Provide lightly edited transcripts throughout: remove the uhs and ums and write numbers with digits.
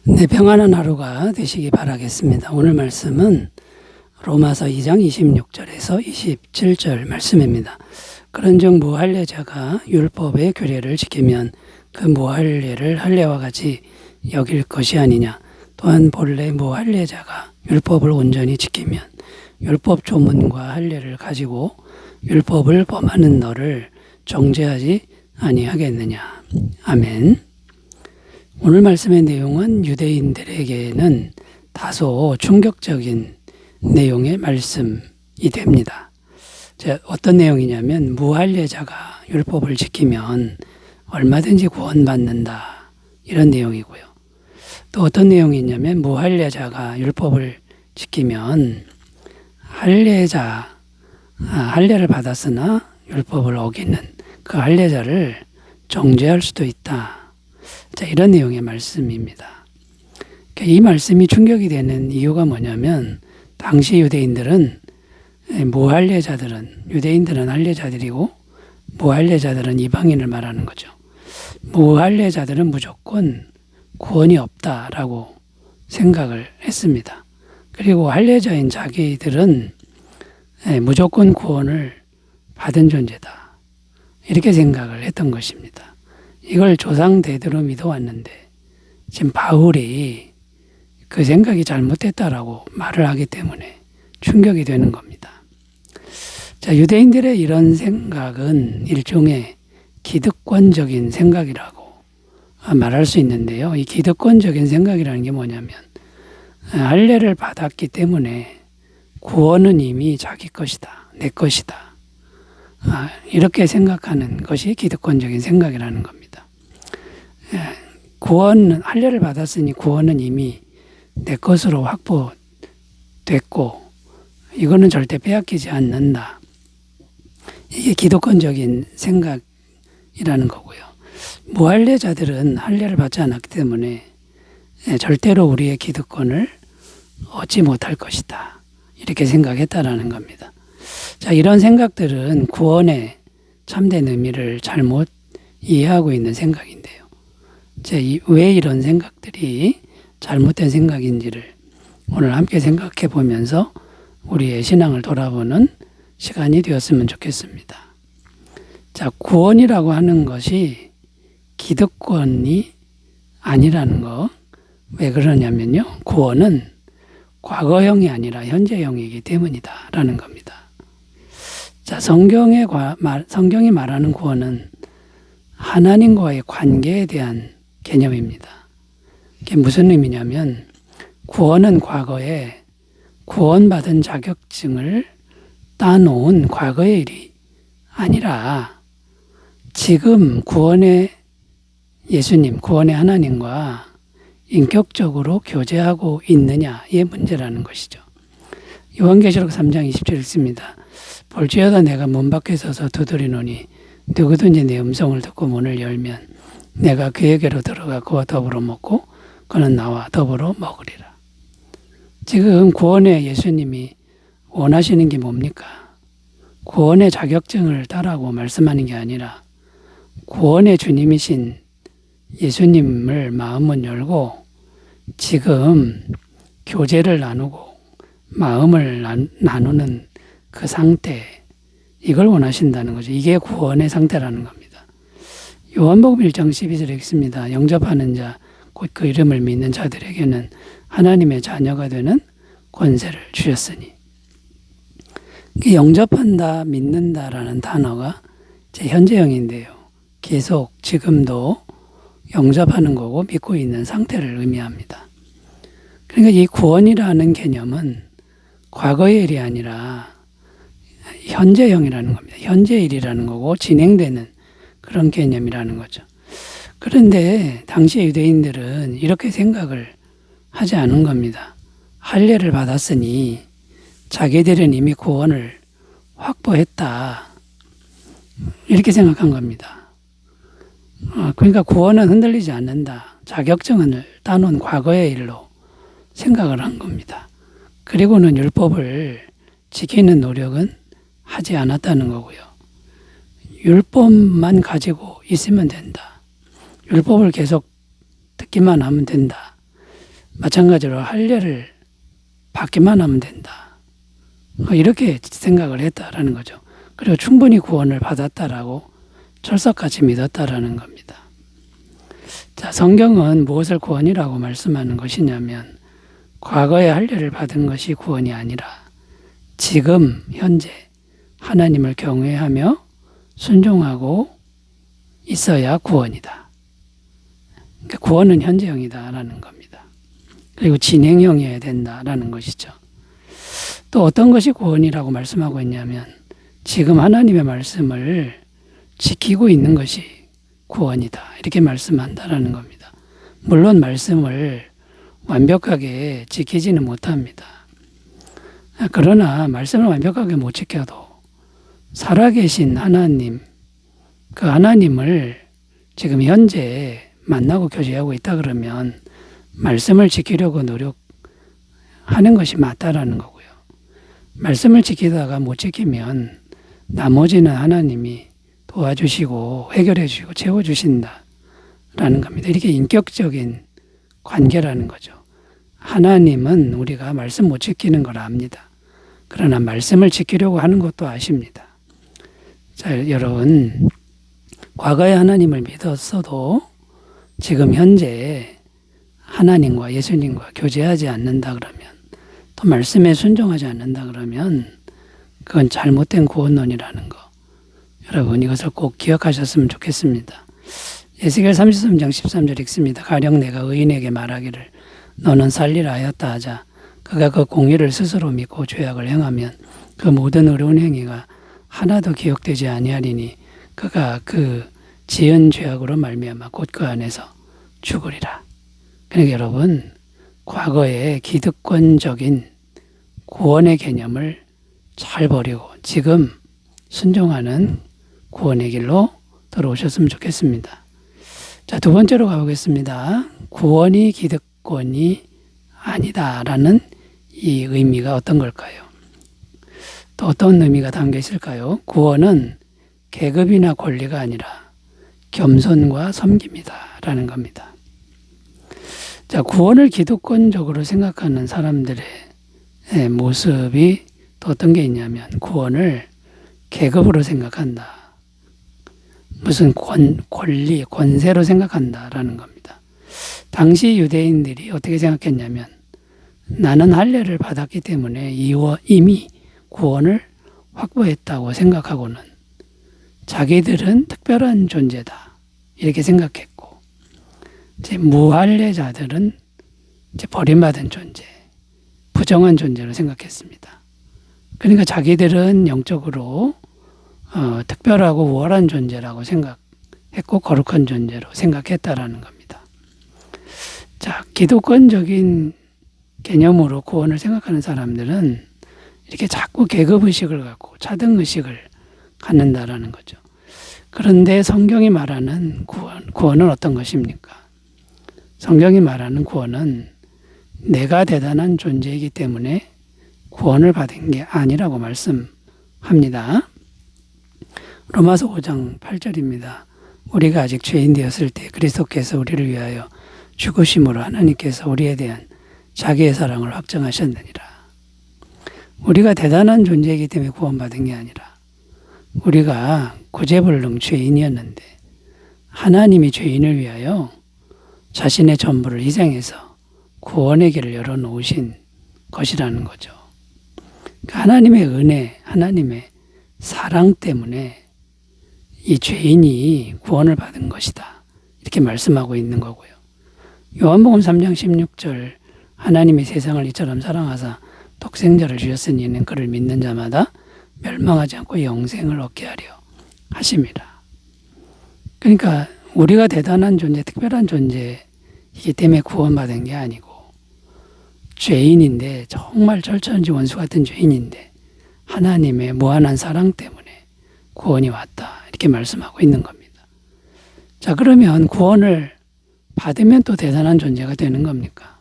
네, 평안한 하루가 되시기 바라겠습니다. 오늘 말씀은 로마서 2장 26절에서 27절 말씀입니다. 그런즉 무할례자가 율법의 규례를 지키면 그 무할례를 할례와 같이 여길 것이 아니냐. 또한 본래 무할례자가 율법을 온전히 지키면 율법 조문과 할례를 가지고 율법을 범하는 너를 정죄하지 아니하겠느냐. 아멘. 오늘 말씀의 내용은 유대인들에게는 다소 충격적인 내용의 말씀이 됩니다. 어떤 내용이냐면 무할례자가 율법을 지키면 얼마든지 구원받는다, 이런 내용이고요. 또 어떤 내용이 있냐면 무할례자가 율법을 지키면 할례를 받았으나 율법을 어기는 그 할례자를 정죄할 수도 있다. 이런 내용의 말씀입니다. 이 말씀이 충격이 되는 이유가 뭐냐면 당시 유대인들은 유대인들은 할례자들이고 무할례자들은 이방인을 말하는 거죠. 무할례자들은 무조건 구원이 없다라고 생각을 했습니다. 그리고 할례자인 자기들은 무조건 구원을 받은 존재다, 이렇게 생각을 했던 것입니다. 이걸 조상 대대로 믿어왔는데 지금 바울이 그 생각이 잘못됐다라고 말을 하기 때문에 충격이 되는 겁니다. 유대인들의 이런 생각은 일종의 기득권적인 생각이라고 말할 수 있는데요. 이 기득권적인 생각이라는 게 뭐냐면 할례를 받았기 때문에 구원은 이미 자기 것이다, 내 것이다, 이렇게 생각하는 것이 기득권적인 생각이라는 겁니다. 할례를 받았으니 구원은 이미 내 것으로 확보됐고 이거는 절대 빼앗기지 않는다. 이게 기득권적인 생각이라는 거고요. 무할례자들은 할례를 받지 않았기 때문에 절대로 우리의 기득권을 얻지 못할 것이다, 이렇게 생각했다라는 겁니다. 이런 생각들은 구원의 참된 의미를 잘못 이해하고 있는 생각인데요. 왜 이런 생각들이 잘못된 생각인지를 오늘 함께 생각해 보면서 우리의 신앙을 돌아보는 시간이 되었으면 좋겠습니다. 구원이라고 하는 것이 기득권이 아니라는 거. 왜 그러냐면요, 구원은 과거형이 아니라 현재형이기 때문이다라는 겁니다. 성경이 말하는 구원은 하나님과의 관계에 대한 개념입니다. 이게 무슨 의미냐면 구원은 과거에 구원받은 자격증을 따놓은 과거의 일이 아니라 지금 구원의 예수님, 구원의 하나님과 인격적으로 교제하고 있느냐의 문제라는 것이죠. 요한계시록 3장 20절 읽습니다. 볼지어다 내가 문 밖에 서서 두드리노니 누구든지 내 음성을 듣고 문을 열면 내가 그에게로 들어가 그와 더불어 먹고 그는 나와 더불어 먹으리라. 지금 구원의 예수님이 원하시는 게 뭡니까? 구원의 자격증을 따라고 말씀하는 게 아니라 구원의 주님이신 예수님을 마음은 열고 지금 교제를 나누고 마음을 나누는 그 상태, 이걸 원하신다는 거죠. 이게 구원의 상태라는 겁니다. 요한복음 1장 12절에 읽습니다. 영접하는 자, 곧 그 이름을 믿는 자들에게는 하나님의 자녀가 되는 권세를 주셨으니. 영접한다, 믿는다라는 단어가 현재형인데요. 계속 지금도 영접하는 거고 믿고 있는 상태를 의미합니다. 그러니까 이 구원이라는 개념은 과거의 일이 아니라 현재형이라는 겁니다. 현재 일이라는 거고 진행되는 그런 개념이라는 거죠. 그런데 당시 유대인들은 이렇게 생각을 하지 않은 겁니다. 할례를 받았으니 자기들은 이미 구원을 확보했다, 이렇게 생각한 겁니다. 그러니까 구원은 흔들리지 않는다, 자격증을 따놓은 과거의 일로 생각을 한 겁니다. 그리고는 율법을 지키는 노력은 하지 않았다는 거고요. 율법만 가지고 있으면 된다, 율법을 계속 듣기만 하면 된다, 마찬가지로 할례를 받기만 하면 된다. 이렇게 생각을 했다라는 거죠. 그리고 충분히 구원을 받았다라고 철석같이 믿었다라는 겁니다. 자, 성경은 무엇을 구원이라고 말씀하는 것이냐면 과거에 할례를 받은 것이 구원이 아니라 지금 현재 하나님을 경외하며 순종하고 있어야 구원이다. 그러니까 구원은 현재형이다라는 겁니다. 그리고 진행형이어야 된다라는 것이죠. 또 어떤 것이 구원이라고 말씀하고 있냐면 지금 하나님의 말씀을 지키고 있는 것이 구원이다. 이렇게 말씀한다라는 겁니다. 물론 말씀을 완벽하게 지키지는 못합니다. 그러나 말씀을 완벽하게 못 지켜도 살아계신 하나님, 그 하나님을 지금 현재 만나고 교제하고 있다 그러면 말씀을 지키려고 노력하는 것이 맞다라는 거고요. 말씀을 지키다가 못 지키면 나머지는 하나님이 도와주시고 해결해 주시고 채워주신다라는 겁니다. 이렇게 인격적인 관계라는 거죠. 하나님은 우리가 말씀 못 지키는 걸 압니다. 그러나 말씀을 지키려고 하는 것도 아십니다. 자, 여러분, 과거에 하나님을 믿었어도 지금 현재 하나님과 예수님과 교제하지 않는다 그러면, 또 말씀에 순종하지 않는다 그러면 그건 잘못된 구원론이라는 거. 여러분, 이것을 꼭 기억하셨으면 좋겠습니다. 에스겔 33장 13절 읽습니다. 가령 내가 의인에게 말하기를 너는 살리라 하였다 하자 그가 그 공의를 스스로 믿고 죄악을 행하면 그 모든 의로운 행위가 하나도 기억되지 아니하리니 그가 그 지은 죄악으로 말미암아 곧 그 안에서 죽으리라. 그러니까 여러분, 과거의 기득권적인 구원의 개념을 잘 버리고 지금 순종하는 구원의 길로 들어오셨으면 좋겠습니다. 자, 두 번째로 가보겠습니다. 구원이 기득권이 아니다라는 이 의미가 어떤 걸까요? 또 어떤 의미가 담겨 있을까요? 구원은 계급이나 권리가 아니라 겸손과 섬김이다라는 겁니다. 자, 구원을 기득권적으로 생각하는 사람들의 모습이 또 어떤 게 있냐면 구원을 계급으로 생각한다. 무슨 권리, 권세로 생각한다라는 겁니다. 당시 유대인들이 어떻게 생각했냐면 나는 할례를 받았기 때문에 이미 구원을 확보했다고 생각하고는 자기들은 특별한 존재다. 이렇게 생각했고 이제 무할례자들은 이제 버림받은 존재, 부정한 존재로 생각했습니다. 그러니까 자기들은 영적으로 특별하고 우월한 존재라고 생각했고 거룩한 존재로 생각했다라는 겁니다. 자, 기독권적인 개념으로 구원을 생각하는 사람들은 이렇게 자꾸 계급의식을 갖고 차등의식을 갖는다라는 거죠. 그런데 성경이 말하는 구원은 어떤 것입니까? 성경이 말하는 구원은 내가 대단한 존재이기 때문에 구원을 받은 게 아니라고 말씀합니다. 로마서 5장 8절입니다. 우리가 아직 죄인 되었을 때 그리스도께서 우리를 위하여 죽으심으로 하나님께서 우리에 대한 자기의 사랑을 확정하셨느니라. 우리가 대단한 존재이기 때문에 구원받은 게 아니라 우리가 구제불능 죄인이었는데 하나님이 죄인을 위하여 자신의 전부를 희생해서 구원의 길을 열어놓으신 것이라는 거죠. 하나님의 은혜, 하나님의 사랑 때문에 이 죄인이 구원을 받은 것이다. 이렇게 말씀하고 있는 거고요. 요한복음 3장 16절 하나님이 세상을 이처럼 사랑하사 독생자를 주셨으니 이는 그를 믿는 자마다 멸망하지 않고 영생을 얻게 하려 하심이라. 그러니까 우리가 대단한 존재, 특별한 존재이기 때문에 구원받은 게 아니고 죄인인데 정말 절천지 원수 같은 죄인인데 하나님의 무한한 사랑 때문에 구원이 왔다. 이렇게 말씀하고 있는 겁니다. 자, 그러면 구원을 받으면 또 대단한 존재가 되는 겁니까?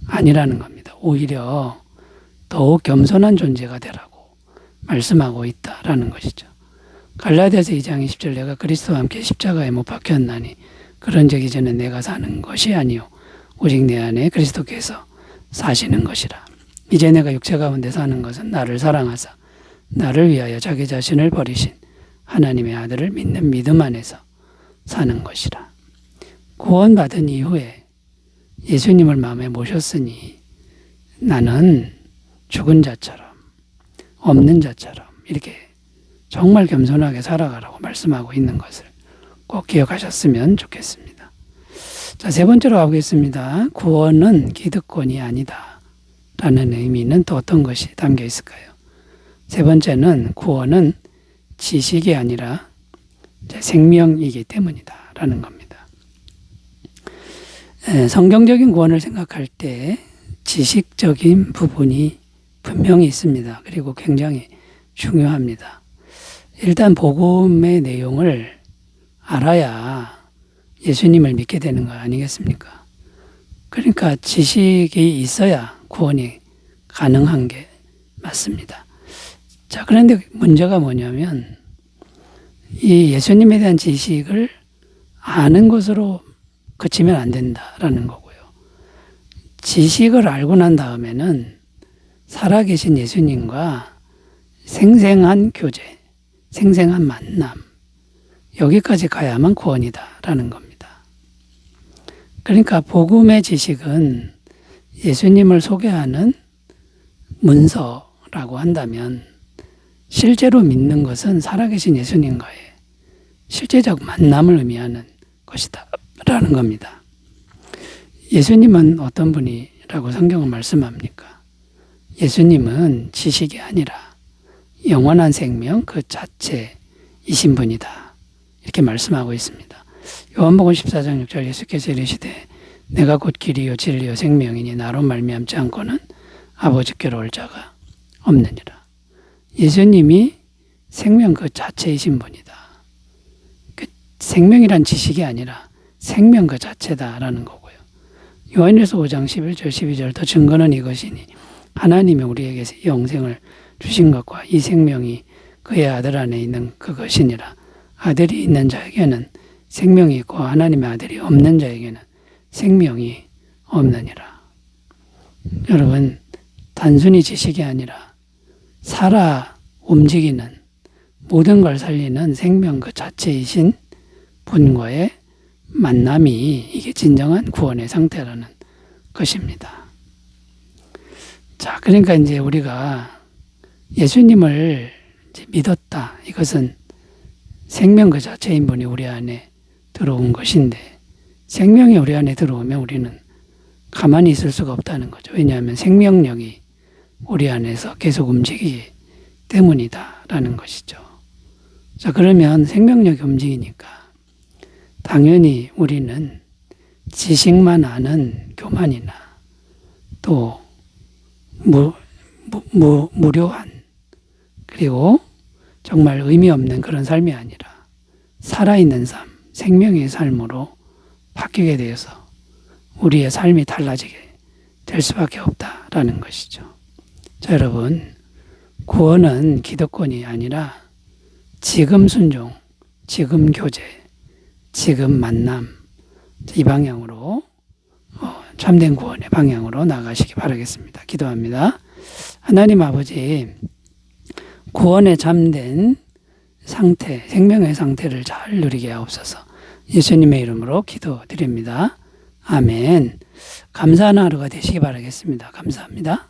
아니라는 겁니다. 오히려 더욱 겸손한 존재가 되라고 말씀하고 있다라는 것이죠. 갈라디아서 2장 20절 내가 그리스도와 함께 십자가에 못 박혔나니 그런즉 이제는 내가 사는 것이 아니요 오직 내 안에 그리스도께서 사시는 것이라. 이제 내가 육체 가운데 사는 것은 나를 사랑하사 나를 위하여 자기 자신을 버리신 하나님의 아들을 믿는 믿음 안에서 사는 것이라. 구원받은 이후에 예수님을 마음에 모셨으니 나는 죽은 자처럼 없는 자처럼 이렇게 정말 겸손하게 살아가라고 말씀하고 있는 것을 꼭 기억하셨으면 좋겠습니다. 자, 세 번째로 가보겠습니다. 구원은 기득권이 아니다 라는 의미는 또 어떤 것이 담겨 있을까요? 세 번째는 구원은 지식이 아니라 생명이기 때문이다 라는 겁니다. 성경적인 구원을 생각할 때 지식적인 부분이 분명히 있습니다. 그리고 굉장히 중요합니다. 일단 복음의 내용을 알아야 예수님을 믿게 되는 거 아니겠습니까? 그러니까 지식이 있어야 구원이 가능한 게 맞습니다. 자, 그런데 문제가 뭐냐면 이 예수님에 대한 지식을 아는 것으로 그치면 안 된다라는 거고요. 지식을 알고 난 다음에는 살아계신 예수님과 생생한 교제, 생생한 만남, 여기까지 가야만 구원이다라는 겁니다. 그러니까 복음의 지식은 예수님을 소개하는 문서라고 한다면 실제로 믿는 것은 살아계신 예수님과의 실제적 만남을 의미하는 것이다 라는 겁니다. 예수님은 어떤 분이라고 성경은 말씀합니까? 예수님은 지식이 아니라 영원한 생명 그 자체이신 분이다 이렇게 말씀하고 있습니다. 요한복음 14장 6절 예수께서 이르시되 내가 곧 길이요 진리요 생명이니 나로 말미암지 않고는 아버지께로 올 자가 없느니라. 예수님이 생명 그 자체이신 분이다. 그 생명이란 지식이 아니라 생명 그 자체다라는 거고요. 요한일서 5장 11절 12절 더 증거는 이것이니 하나님이 우리에게 영생을 주신 것과 이 생명이 그의 아들 안에 있는 그것이니라. 아들이 있는 자에게는 생명이 있고 하나님의 아들이 없는 자에게는 생명이 없느니라. 여러분, 단순히 지식이 아니라 살아 움직이는 모든 걸 살리는 생명 그 자체이신 분과의 만남이 이게 진정한 구원의 상태라는 것입니다. 자, 그러니까 이제 우리가 예수님을 이제 믿었다. 이것은 생명 그 자체인 분이 우리 안에 들어온 것인데 생명이 우리 안에 들어오면 우리는 가만히 있을 수가 없다는 거죠. 왜냐하면 생명력이 우리 안에서 계속 움직이기 때문이다라는 것이죠. 자, 그러면 생명력이 움직이니까 당연히 우리는 지식만 아는 교만이나 또 무료한 그리고 정말 의미 없는 그런 삶이 아니라 살아있는 삶, 생명의 삶으로 바뀌게 되어서 우리의 삶이 달라지게 될 수밖에 없다라는 것이죠. 자, 여러분, 구원은 기득권이 아니라 지금 순종, 지금 교제, 지금 만남 이 방향으로 참된 구원의 방향으로 나가시기 바라겠습니다. 기도합니다. 하나님 아버지, 구원의 참된 상태, 생명의 상태를 잘 누리게 하옵소서. 예수님의 이름으로 기도드립니다. 아멘. 감사하는 하루가 되시기 바라겠습니다. 감사합니다.